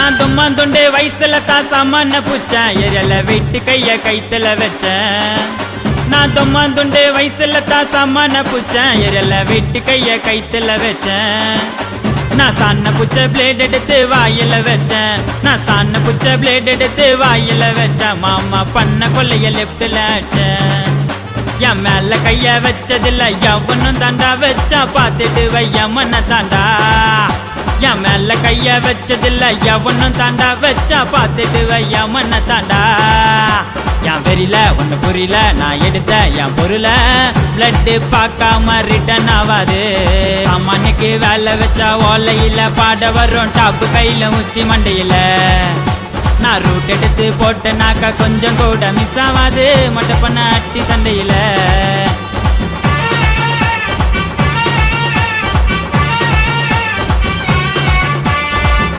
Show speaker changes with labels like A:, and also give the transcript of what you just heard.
A: நான் தும்மா துண்டு வயசுல தான் சாமான பூச்சேன் எரியல வெட்டு கைய கைத்துல வச்சேன் நான் தும்மா துண்டு வயசுல தான் சாமான பூச்சேன் எரியல வெட்டு கைய கைத்துல வச்சேன் நான் சான புச்ச பிளேட் எடுத்து வாயில வச்சேன் நான் சான புச்ச பிளேட் எடுத்து வாயில வச்சேன் மாமா பண்ண கொள்ளைய லெப்ட்ல அடிச்சேன் என் மேல கைய வச்சதில்ல எவனும் தாண்டா வச்சா பார்த்துட்டு வையமன தாண்டா என் மேல கைய வச்சதில்ல எவனும் தாண்டா வச்சா பார்த்துட்டு வையமன தாண்டா என் வெறியில ஒண்ணு புரியல நான் எடுத்த என் பொருளை பிளட் பார்க்காம ரிட்டன் ஆவாது சாமானுக்கு வேலை வச்சா ஓலையில பாட வரும் டாப்பு கையில உச்சி மண்டையில நான் ரூட் எடுத்து போட்டனாக்கா கொஞ்சம் கூட மிஸ் ஆகாது மொட்டை பண்ண அட்டி சண்டையில